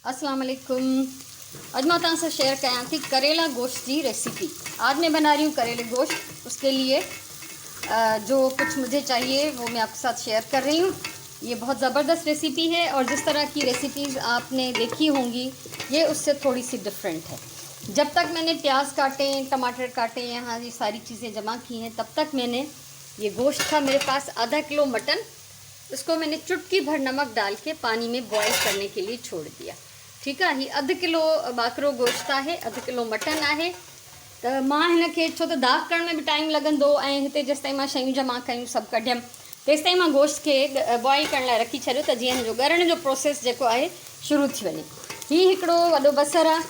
अस्सलाम वालेकुम। अज मां तव्हां सां शेयर कयां थी करेला गोश्त की रेसिपी। आज मैं बना रही हूँ करेले गोश्त। उसके लिए जो कुछ मुझे चाहिए वो मैं आपके साथ शेयर कर रही हूँ। ये बहुत ज़बरदस्त रेसिपी है और जिस तरह की रेसिपीज़ आपने देखी होंगी ये उससे थोड़ी सी डिफरेंट है। जब तक मैंने प्याज काटे, टमाटर काटे, यहाँ ये सारी चीज़ें जमा की हैं, तब तक मैंने ये गोश्त था मेरे पास आधा किलो मटन। इसको मैंने चुटकी भर नमक डाल के पानी में बॉईल करने के लिए छोड़ दिया। ठीक है, ही अध किलो बाकरो गोश्त है, अध किलो मटन है। तो मां हिनखे छो तो दाग करण में भी टाइम लगंदो ऐं हिते जेसिताईं मां शयूं जमा कयूं सभु कढियमि तेसिताईं मां गोश्त खे बॉईल करण लाइ रखी छॾियो त जीअं हिनजो ॻरण जो प्रोसेस जेको आहे शुरू थी वञे। हीउ हिकिड़ो वॾो बसरु आहे,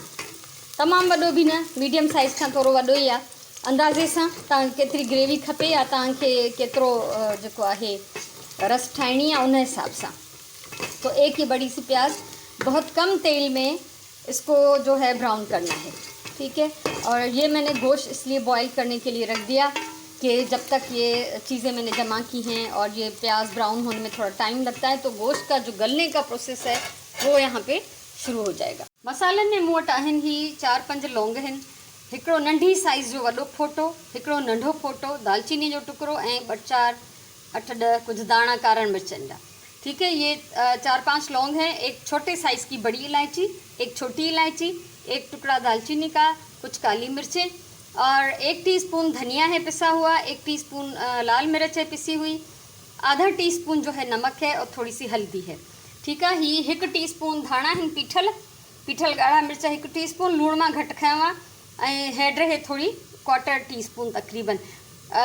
तमामु वॾो बि न, मीडियम साइज़ खां थोरो वॾो ई आहे। अंदाज़े सां तव्हांखे केतिरी ग्रेवी खपे या तव्हांखे केतिरो जेको आहे रस ठाहिणी है उन हिसाब से। तो एक ही बड़ी सी प्याज बहुत कम तेल में इसको जो है ब्राउन करना है। ठीक है, और ये मैंने गोश्त इसलिए बॉईल करने के लिए रख दिया कि जब तक ये चीज़ें मैंने जमा की हैं और ये प्याज ब्राउन होने में थोड़ा टाइम लगता है तो गोश्त का जो गलने का प्रोसेस है वो यहाँ पे शुरू हो जाएगा। मसालन में मूं वटि आहिनि ही 4-5 लौंग आहिनि, हिकिड़ो नंढी साइज़ जो वॾो फोटो, हिकिड़ो नंढो फोटो, दालचीनी जो टुकड़ो ऐं 8-10 कुछ दाना कारण मिर्चन जा। ठीक है, ये 4-5 लौंग हैं, एक छोटे साइज़ की बड़ी इलायची, एक छोटी इलायची, एक टुकड़ा दालचीनी का, कुछ काली मिर्चें और 1 टीस्पून धनिया है पिसा हुआ, 1 टीस्पून लाल मिर्च है पिसी हुई, आधा टीस्पून जो है नमक है और थोड़ी सी हल्दी है। ठीक है, ही 1 टीस्पून धाणा हैं पीठल ॻाढ़ा मिर्च 1 टीस्पून, लूण मां घटि खयों आहे ऐं हैड है थोड़ी 1/4 टीस्पून तकरीबन।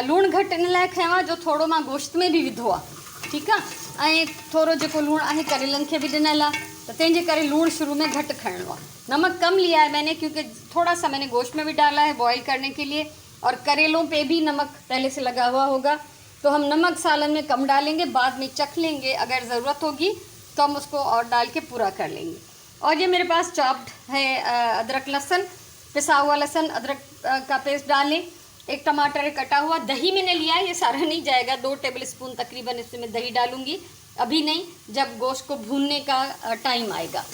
लूण घटि इन लाइ खयों आहे जो थोड़ो मां गोश्त में भी विधो आहे। ठीक है, ऐं थोरो जेको लूण आहे करेलनि खे भी ॾिनल आहे तो तंहिंजे करे लूण शुरू में घटि खणणो आहे। नमक कम लिया है मैंने क्योंकि थोड़ा सा मैंने गोश्त में भी डाला है बॉईल करने के लिए और करेलों पे भी नमक पहले से लगा हुआ होगा तो हम नमक सालन में कम डालेंगे, बाद में चख लेंगे, अगर ज़रूरत होगी तो हम उसको और डाल के पूरा कर लेंगे। और ये मेरे पास चॉप्ड है अदरक लहसुन, पिसा हुआ लहसुन अदरक का पेस्ट डालें, 1 टमाटर है कटा हुआ, दही मैंने लिया है, ये सारा नहीं जाएगा, 2 टेबल स्पून तकरीबन इसमें दही डालूंगी, अभी नहीं, जब गोश्त को भूनने का टाइम आएगा।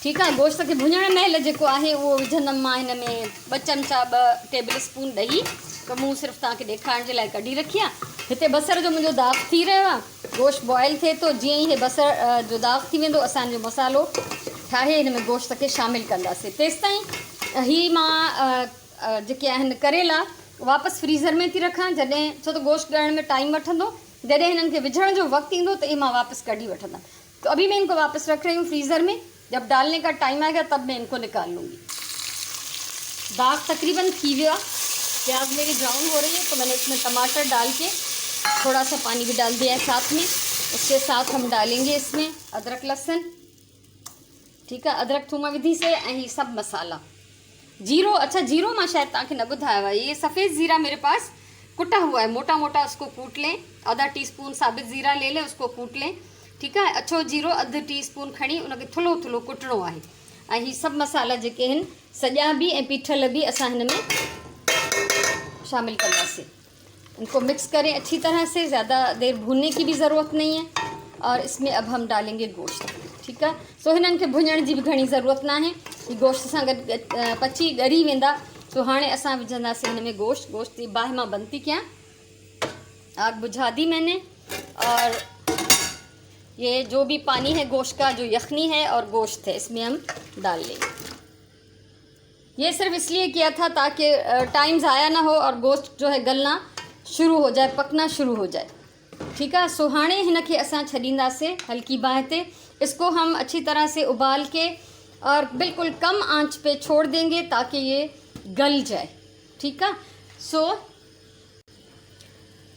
ठीक है, गोश्त के भुञण महिल जेको आहे उहो विझंदमि मां हिन में 2 चमचा 2 टेबल स्पून दही, तो मूं सिर्फ़ु तव्हांखे ॾेखारण जे लाइ कढी रखी आहे। हिते बसर जो मुंहिंजो दाग थी रहियो आहे, गोश्त बॉयल थिए तो जीअं ई हे बसर जो दाग थी वेंदो असांजो मसालो ठाहे हिन में गोश्त के शामिल कंदासीं। तेसिताईं ही मां जेके आहिनि करेला वापस फ्रीज़र में थी रखां, जॾहिं छो तो गोश्त ॻरण में टाइम वठंदो, जॾहिं हिननि खे विझण जो वक़्तु ईंदो तो ये मां वापस कढी वठंदमि। तो अभी मैं इनको वापस रख रही हूँ फ्रीज़र में, जब डालने का टाइम आएगा तब मैं इनको निकाल लूँगी। दाग तकरीबन थी गया, प्याज मेरी ब्राउन हो रही है तो मैंने इसमें टमाटर डाल के थोड़ा सा पानी भी डाल दिया है साथ में। उसके साथ हम डालेंगे इसमें अदरक लहसुन। ठीक है, अदरक थूम विधि से यही सब मसाला। जीरो, अच्छा जीरो मां शायद तव्हांखे न ॿुधायो आहे, ये सफ़ेद ज़ीरा मेरे पास कुटा हुआ है, मोटा मोटा उसको कूट लें, आधा टीस्पून साबित ज़ीरा ले लें, उसको कूट लें। ठीक है, अच्छो जीरो अध टीस्पून खणी उनके थुलो थुलो कुटणो आहे ऐं ही सब मसाला जेके आहिनि सॼा भी ऐं पीठल भी असां हिन में शामिल कंदासीं। इनको मिक्स करें अच्छी तरह से, ज़्यादा देर भूनने की भी ज़रूरत नहीं है। और इसमें अब हम डालेंगे गोश्त। ठीक है, सो हिननि खे भुञण जी भी घणी ज़रूरत ना है, ये गोश्त सां गॾु पची ॻरी वेंदा। तो हाणे असां विझंदासीं हिन में गोश्त। गोश्त की बाहि मां बंद थी कयां, आग बुझा दी मैंने और ये जो भी पानी है गोश्त का, जो यखनी है और गोश्त है, इसमें हम डाल लेंगे। ये सिर्फ इसलिए किया था ताकि टाइम ज़ाया ना हो और गोश्त जो है गलना शुरू हो जाए, पकना शुरू हो जाए। ठीक है, सो हाणे हिनखे असां छॾींदासीं हल्की बाहि ते। इसको हम अच्छी तरह से उबाल के और बिल्कुल कम आंच पे छोड़ देंगे ताकि ये गल जाए। ठीक है, सो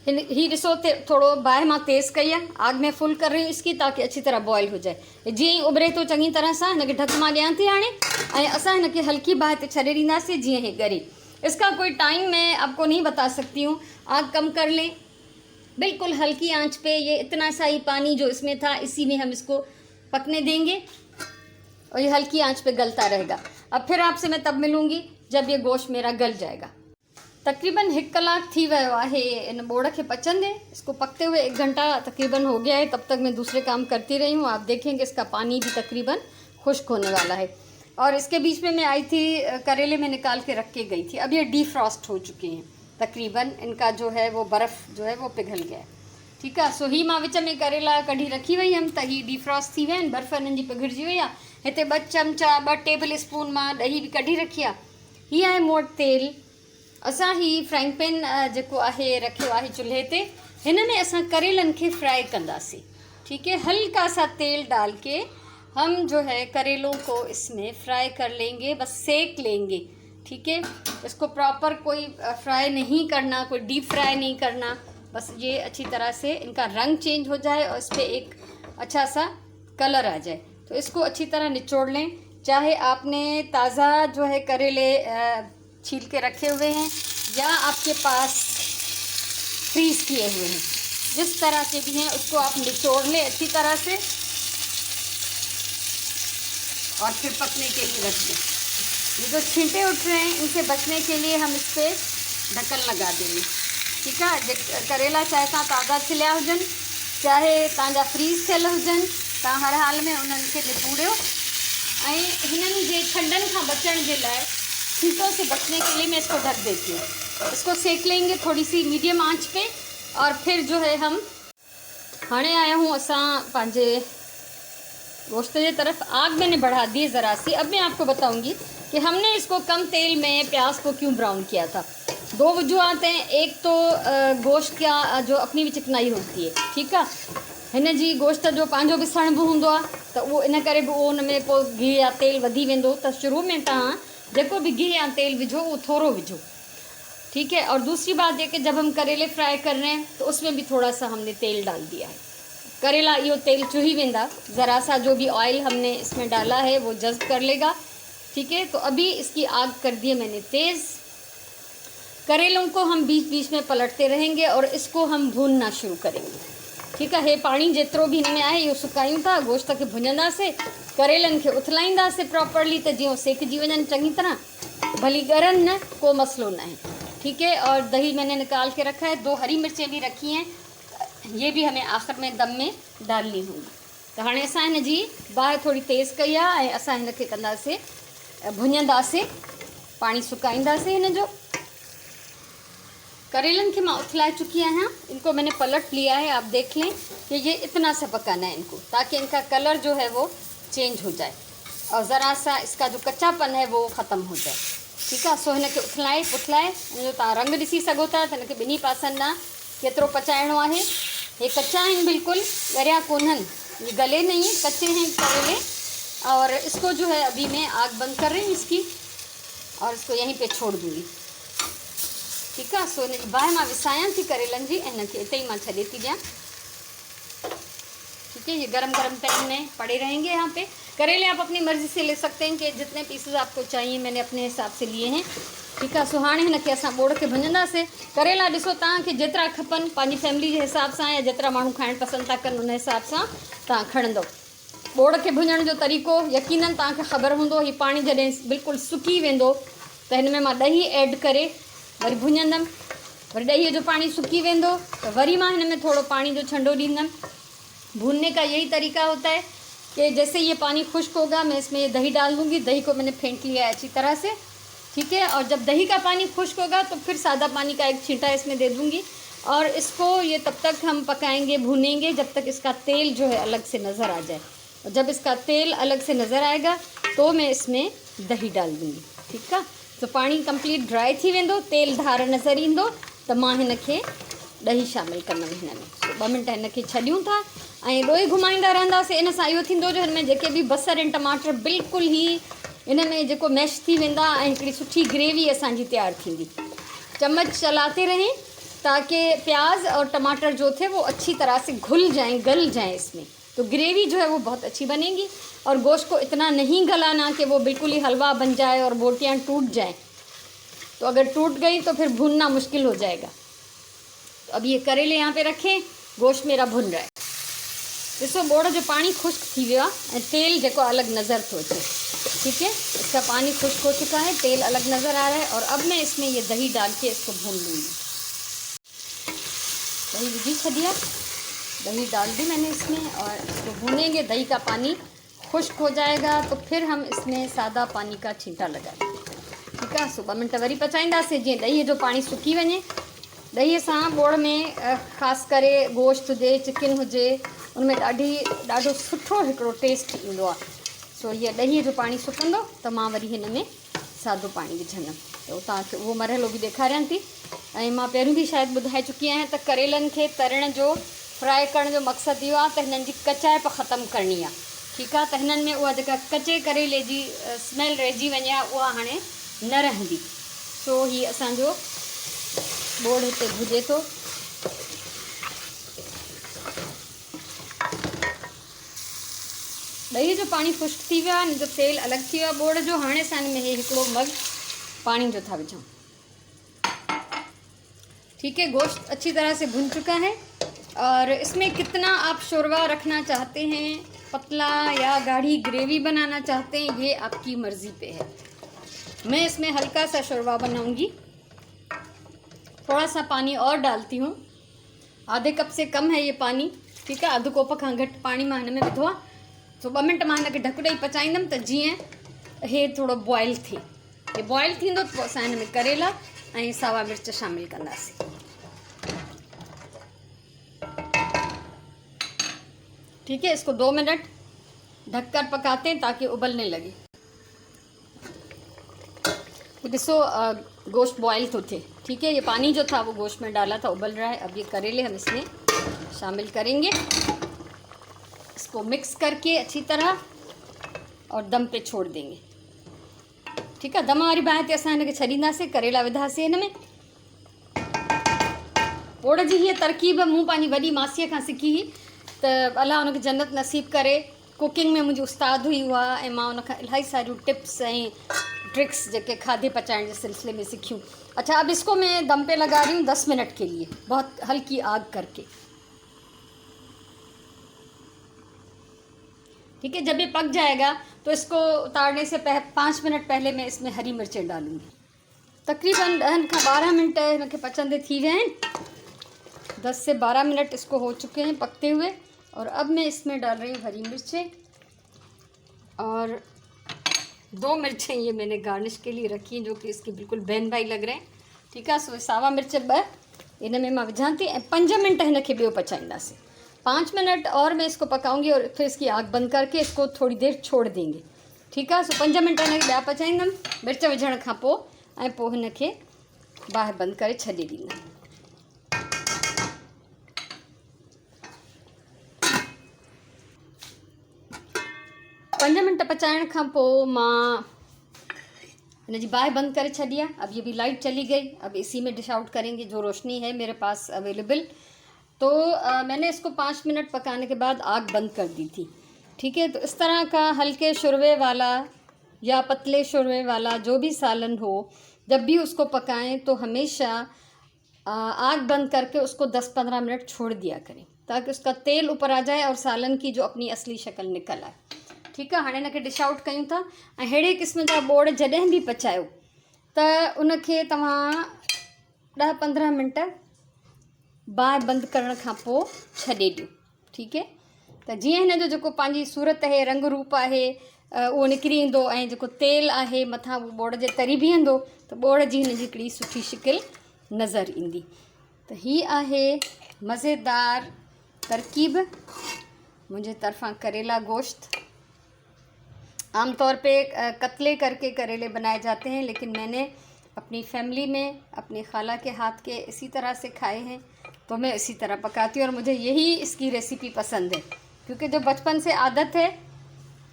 ही ॾिसो थोड़ो बाहि मां तेज़ कई है, आग में फुल कर रही हूँ इसकी ताकि अच्छी तरह बॉयल हो जाए। जीअं ही उभरे तो चंगी तरह सां हिनखे ढक मां ॾियां थी हाणे ऐं असां हिनखे हल्की बाहि ते छॾे ॾींदासीं जीअं ही ॻरे। इसका कोई टाइम मैं आपको नहीं बता सकती हूँ, आग कम कर लें, बिल्कुल हल्की आंच पे। ये इतना सा ही पानी जो इसमें था इसी में हम इसको पकने देंगे और ये हल्की आंच पे गलता रहेगा। अब फिर आपसे मैं तब मिलूँगी जब ये गोश्त मेरा गल जाएगा। तकरीबन 1 कलाक थी वयो आहे इन बोड़ के पचंदे, इसको पकते हुए 1 घंटा तकरीबन हो गया है। तब तक मैं दूसरे काम करती रही हूँ। आप देखेंगे इसका पानी भी तकरीबन खुश्क होने वाला है। और इसके बीच में मैं आई थी, करेले में निकाल के रख के गई थी। अब ये डीफ्रॉस्ट हो चुके हैं तकरीबन, इनका जो है वो बर्फ़ जो है वो पिघल गया है। ठीकु आहे। सो ही मां विच में करेला कढी रखी वई हुअमि त ही डीफ्रॉस्ट थी विया आहिनि, बर्फ़ हिननि जी पिघिड़जी वई आहे। हिते 2 चमचा 2 टेबल स्पून मां ॾही बि कढी रखी आहे। हीअ आहे मूं वटि तेल। असां ही फ्राइंग पैन जेको आहे रखियो आहे चुल्हे ते, हिन में असां करेलनि खे फ्राई कंदासीं। ठीक है, हल्का सा तेल डाल के हम जो है करेलों को इसमें फ्राई कर लेंगे, बस सेक लेंगे। ठीक है, इसको प्रॉपर कोई फ्राई नहीं करना, कोई डीप फ्राई नहीं करना, बस ये अच्छी तरह से इनका रंग चेंज हो जाए और इस पर एक अच्छा सा कलर आ जाए। तो इसको अच्छी तरह निचोड़ लें। चाहे आपने ताज़ा जो है करेले छील के रखे हुए हैं या आपके पास फ्रीज़ किए हुए हैं, जिस तरह के भी हैं उसको आप निचोड़ लें अच्छी तरह से और फिर पकने के लिए रख दें। ये जो छींटे उठ रहे हैं इनसे बचने के लिए हम इस पर ढक्कन लगा देंगे। ठीक है, करेला चाहे तव्हां ताज़ा छिलिया हुजनि, चाहे तव्हांजा फ्रीज़ थियल हुजनि, तव्हां हर हाल में उन्हनि खे निपूड़ियो ऐं हिननि जे छंडनि खां बचण जे लाइ, छींटों से बचने के लिए मैं इसको ढक देती हूँ। इसको सेक लेंगे थोड़ी सी मीडियम आंच पे और फिर जो है हम हाणे आया हूँ असां पंहिंजे गोश्त की तरफ। आग मैंने बढ़ा दी ज़रा सी। अब मैं आपको बताऊंगी कि हमने इसको कम तेल में प्याज को क्यों ब्राउन किया था। 2 वजूहात हैं। एक तो गोश्त का जो अपनी भी चिकनाई होती है, ठीक है, हिन जी गोश्त जो पंहिंजो बि सण बि हूंदो आहे, त उहो इन करे बि उहो उन में पोइ गिह या तेल वधी वेंदो। त शुरू में तव्हां जेको भी गिह या तेल विझो वो थोड़ो विझो। ठीक है, और दूसरी बात ये कि जब हम करेले फ्राई कर रहे हैं तो उसमें भी थोड़ा सा हमने तेल डाल दिया है। करेला यो तेल चुही वेंदा, ज़रा सा जो भी ऑयल हमने इसमें डाला है वो जज्ब कर लेगा। ठीक है, तो अभी इसकी आग कर दी है मैंने तेज़। करेलों को हम बीच बीच में पलटते रहेंगे और इसको हम भूनना शुरू करेंगे। ठीक है, हे पानी जेतिरो भी हिन में आहे इहो सुकायूं था, गोश्त खे भुञंदासीं, करेलनि खे उथलाईंदासीं प्रॉपरली त जीअं सेकजी वञनि चङी तरह, भली ॻरनि न, को मसलो न है। ठीक है, और दही मैंने निकाल के रखा है, 2 हरी मिर्चें भी रखी हैं, ये भी हमें आख़िर में दम में डालनी होंगी। तो हाणे असां हिन जी बाहि थोड़ी तेज़ कई आहे ऐं असां हिन खे कंदासीं, भुञंदासीं, पानी सुकाईंदासीं हिन जो। करेलन के मैं उथला चुकी हैं, इनको मैंने पलट लिया है। आप देख लें कि ये इतना सा पकाना है इनको, ताकि इनका कलर जो है वो चेंज हो जाए और ज़रा सा इसका जो कच्चापन है वो ख़त्म हो जाए। ठीक है, सो हिन खे उथलाए पुथलाए हिन जो तव्हां रंग ॾिसी सघो था त हिन खे ॿिन्ही पासनि ना केतिरो पचाइणो आहे। ये कच्चा हैं बिल्कुल, ॻरिया कोन्हनि, ये गले नहीं, कच्चे हैं करेले। और इसको जो है अभी मैं आग बंद कर रही हूँ इसकी और इसको यहीं पे छोड़ दूँगी। ठीक है, सो हिन बाहि मां विसायां थी करेलनि जी, हिन खे हिते ही मां छॾे थी ॾियां। ठीक है, ये गरम गरम पैन में पड़े रहेंगे। यहाँ पे करेले आप अपनी मर्ज़ी से ले सकते हैं कि जितने पीसेस आपको चाहिए, मैंने अपने हिसाब से लिए हैं। ठीक है, सो हाणे हिन खे असां ॿोड़ खे भुञंदासीं। करेला ॾिसो तव्हांखे जेतिरा खपनि पंहिंजी फैमिली जे हिसाब सां या जेतिरा माण्हू खाइणु पसंदि था कनि उन हिसाब सां तव्हां खणंदव। ॿोड़ खे भुञण जो तरीक़ो यकीनन तव्हांखे ख़बर हूंदो। हीउ पाणी जॾहिं बिल्कुलु सुकी वेंदो त हिन में मां ॾही ऐड करे वरी भुञंदमि, वरी ॾहीअ जो पानी सुकी वेंदो तो वरी मां हिन में थोड़ो पानी जो छंडो ॾींदमि। भूनने का यही तरीका होता है कि जैसे ये पानी खुश्क होगा मैं इसमें ये दही डाल दूँगी। दही को मैंने फेंट लिया है अच्छी तरह से। ठीक है, और जब दही का पानी खुश्क होगा तो फिर सादा पानी का एक छींटा इसमें दे दूँगी और इसको ये तब तक हम पकाएंगे, भूनेंगे जब तक इसका तेल जो है अलग से नज़र आ जाए। और जब इसका तेल अलग से नज़र आएगा तो मैं इसमें दही डाल दूँगी। ठीक है, तो पानी कंप्लीट ड्राई थी वेंदो, तेल धार नज़र ईंदो त मां हिन खे ॾही शामिल कंदमि हिन में। 2 मिंट हिन खे छॾियूं था ऐं ॾोही घुमाईंदा रहंदासीं। इन सां इहो थींदो जो हिन में जेके बि बसर ऐं टमाटर बिल्कुलु ई इन में जेको मैश थी वेंदा ऐं हिकिड़ी सुठी ग्रेवी असांजी तैयार थींदी। चम्मच चलाते रहें ताकि प्याज और टमाटर जो थे वो अच्छी तरह से घुल जाएं, गल जाएं इसमें, तो ग्रेवी जो है वो बहुत अच्छी बनेगी। और गोश्त को इतना नहीं गलाना कि वो बिल्कुल ही हलवा बन जाए और बोटियाँ टूट जाएं, तो अगर टूट गई तो फिर भूनना मुश्किल हो जाएगा। तो अब ये करेले यहाँ पे रखें, गोश्त मेरा भुन रहा है। ॾिसो बोड़ जो पानी खुश्क थी वियो आहे ऐं तेल जेको अलग नज़र थो अचे। ठीक है, इसका पानी खुश्क हो चुका है, तेल अलग नज़र आ रहा है। और अब मैं इसमें ये दही डाल के इसको भून लूँगी। दही विझी छॾिया, दही डाल दी मैंने इसमें और इसको भूनेंगे। दही का पानी खुश्क हो जाएगा तो फिर हम इसमें सादा पानी का छींटा लगाएंगे। ठीक है, 2 मिनट वरी पचाईंदासीं जीअं ॾहीअ जो पाणी सुकी वञे। ॾहीअ सां ॿोड़ में ख़ासि करे गोश्त हुजे, चिकन हुजे, उनमें ॾाढो सुठो हिकिड़ो टेस्ट ईंदो आहे। सो हीअ ॾहीअ जो पाणी सुकंदो त मां वरी हिन में सादो पाणी विझंदमि। त तव्हांखे उहो मरहलो बि ॾेखारियां थी। ऐं मां पहिरियों बि शायदि ॿुधाए चुकी आहियां त करेलनि खे तरण जो, फ्राए करण जो मक़सदु इहो आहे त हिननि जी कचाइप ख़तमु करणी आहे। ठीकु आहे, त हिननि में उहा जेका कचे करेले जी स्मेल रहिजी वञे आहे उहा हाणे न रहंदी। सो हीअ असांजो ॿोड़ हिते भुजे थो। ॾही जो पाणी खुश्क थी वियो आहे, हिन जो तेल अलॻि थी वियो आहे ॿोड़ जो। हाणे असां हिन में हिकिड़ो मग पानी जो था विझूं। ठीक है, गोश्त अच्छी तरह से भुन चुका है और इसमें कितना आप शोरबा रखना चाहते हैं, पतला या गाढ़ी ग्रेवी बनाना चाहते हैं, ये आपकी मर्ज़ी पे है। मैं इसमें हल्का सा शोरबा बनाऊंगी। थोड़ा सा पानी और डालती हूँ, आधे कप से कम है ये पानी। ठीक है, अधु कोप खां घटि पाणी मां हिन में विधो आहे। सो 2 मिनट मां हिनखे ढक ॾेई पचाईंदमि त जीअं हे थोरो बॉइल थिए। ये बॉइल थींदो त पोइ असां हिन में करेला ऐं सावा मिर्च शामिल कंदासीं। ठीक है, इसको 2 मिनट ढककर पकाते हैं ताकि उबलने लगे। ॾिसो गोश्त बॉयल तो थे। ठीक है, ये पानी जो था वो गोश्त में डाला था, उबल रहा है। अब ये करेले हम इसमें शामिल करेंगे, इसको मिक्स करके अच्छी तरह और दम पे छोड़ देंगे। ठीक है, दम वारी बाहि ते असां हिनखे छॾींदासीं। करेला विधासीं हिन में। ॿोड़ जी हीअ तरकीब मूं पंहिंजी वॾी मासीअ खां सिखी हुई, त अलाह हुनखे जन्नत नसीब करे। कुकिंग में मुंहिंजी उस्ताद हुई उहा, ऐं मां उन खां इलाही सारियूं टिप्स ऐं ट्रिक्स जेके खाधे पचाइण के सिलसिले में सीखियूं। अच्छा, अब इसको मैं दम पे लगा रही हूँ 10 मिनट के लिए, बहुत हल्की आग करके। ठीक है, जब ये पक जाएगा तो इसको उतारने से 5 मिनट पहले मैं इसमें हरी मिर्चें डालूँगी। तकरीबन 10 खां 12 मिनट इनके पचंदे थी विया आहिनि। 10 से 12 मिनट इसको हो चुके हैं पकते हुए। और अब मैं इसमें डाल रही हूँ हरी मिर्चें, और 2 मिर्चें ये मैंने गार्निश के लिए रखी हैं, जो कि इसके बिल्कुल बैन भाई लग रहे हैं। ठीक है, सो सावा मिर्च 2 इन में मां विझां थी ऐं 5 मिनट हिनखे ॿियो पचाईंदासीं। 5 मिनट और मैं इसको पकाऊंगी और फिर इसकी आग बंद करके इसको थोड़ी देर छोड़ देंगे। ठीक है, सो 5 मिनट हिनखे ॿिया पचाईंदमि मिर्च विझण खां पोइ, ऐं पोइ हिनखे बाहि बंदि करे छॾे ॾींदमि। 5 मिनट पचाइण खां पोइ मां हिन जी बाहि बंद करे छॾी आहे। अब ये भी लाइट चली गई। अब इसी में डिश आउट करेंगे जो रोशनी है मेरे पास अवेलेबल। तो मैंने इसको 5 मिनट पकाने के बाद आग बंद कर दी थी। ठीक है, तो इस तरह का हल्के शुरवे वाला या पतले शुरवे वाला जो भी सालन हो, जब भी उसको पकाएं तो हमेशा आग बंद करके उसको 10-15 मिनट छोड़ दिया करें, ताकि उसका तेल ऊपर आ जाए और सालन की जो अपनी असली शक्ल निकल आए। ठीक है, हाणे हिनखे डिश आउट कयूं था। ऐं अहिड़े क़िस्म जा ॿोड़ जॾहिं बि पचायो त उनखे तव्हां 10-15 मिनट बाहि बंदि करण खां पोइ छॾे ॾियो। ठीक है, त जीअं हिन जो जेको पंहिंजी सूरत आहे, रंग रूप आहे, उहो निकिरी ईंदो, ऐं जेको तेल आहे मथां उहो ॿोड़ जे तरी बीहंदो, त ॿोड़ जी हिन जी हिकिड़ी सुठी शिकिल नज़र ईंदी। त हीअ आहे मज़ेदार तरकीब मुंहिंजे तरफ़ां करेला गोश्त। आमतौर पे कतले करके करेले बनाए जाते हैं, लेकिन मैंने अपनी फैमिली में अपनी खाला के हाथ के इसी तरह से खाए हैं, तो मैं इसी तरह पकाती हूँ। और मुझे यही इसकी रेसिपी पसंद है, क्योंकि जो बचपन से आदत है,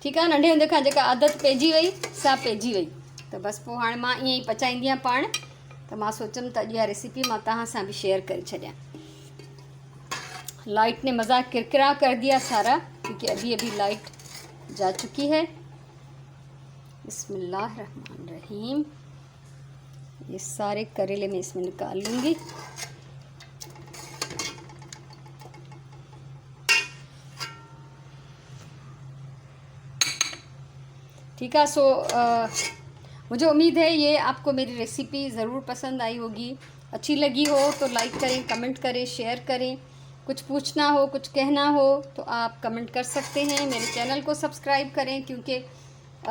ठीक है, नंढे हूंदे खां जेका आदत पइजी वई सा पइजी वई। त बसि पोइ हाणे मां ईअं ई पचाईंदी आहियां पाण। त मां सोचियमि त अॼु इहा रेसिपी मां तव्हां सां भी शेयर करे छॾियां। लाइट ने मज़ाक किरकिरा कर दिया सारा, क्योंकि अभी अभी लाइट जा चुकी है। बिस्मिल्लाहिर्रहमानिर्रहीम। ये सारे करेले मैं इसमें निकाल लूँगी। ठीक है, सो मुझे उम्मीद है ये आपको मेरी रेसिपी ज़रूर पसंद आई होगी। अच्छी लगी हो तो लाइक करें, कमेंट करें, शेयर करें। कुछ पूछना हो, कुछ कहना हो तो आप कमेंट कर सकते हैं। मेरे चैनल को सब्सक्राइब करें, क्योंकि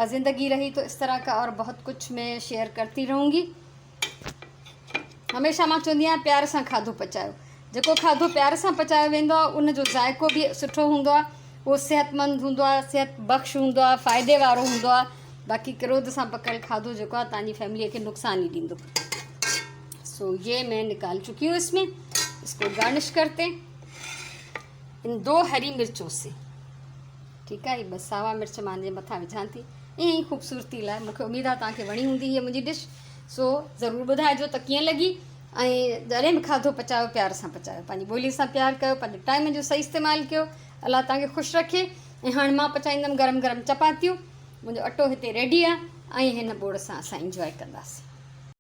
ज़िंदगी रही तो इस तरह का और बहुत कुछ मैं शेयर करती रहूँगी। हमेशा मां चवंदी आहियां प्यार सां खाधो पचायो। जेको खाधो प्यार सां पचायो वेंदो आहे उन जो ज़ाइको बि सुठो हूंदो आहे, उहो सेहतमंद हूंदो आहे, सेहत बख़्श हूंदो आहे, फ़ाइदे वारो हूंदो आहे। बाक़ी क्रोध सां पकल खाधो जेको आहे तव्हांजी फैमिलीअ खे नुक़सान ई ॾींदो। सो ये मैं निकाल चुकी हूँ इसमें। इसको गार्निश करते इन 2 हरी मिर्चों से। ठीक है, ये बस सावा मिर्च मां जे मथां विझां थी ईअं ई ख़ूबसूरती लाइ। मूंखे उमेदु आहे तव्हांखे वणी हूंदी हीअ मुंहिंजी डिश। सो ज़रूरु ॿुधाइजो त कीअं लॻी। ऐं जॾहिं बि खाधो पचायो प्यार सां पचायो, पंहिंजी ॿोली सां प्यारु कयो, पंहिंजे टाइम जो सही इस्तेमालु कयो। अलाह तव्हांखे ख़ुशि रखे। ऐं हाणे मां पचाईंदमि गरम गरम चपातियूं। मुंहिंजो अटो हिते रेडी आहे ऐं हिन बोड़ सां असां इंजॉय कंदासीं।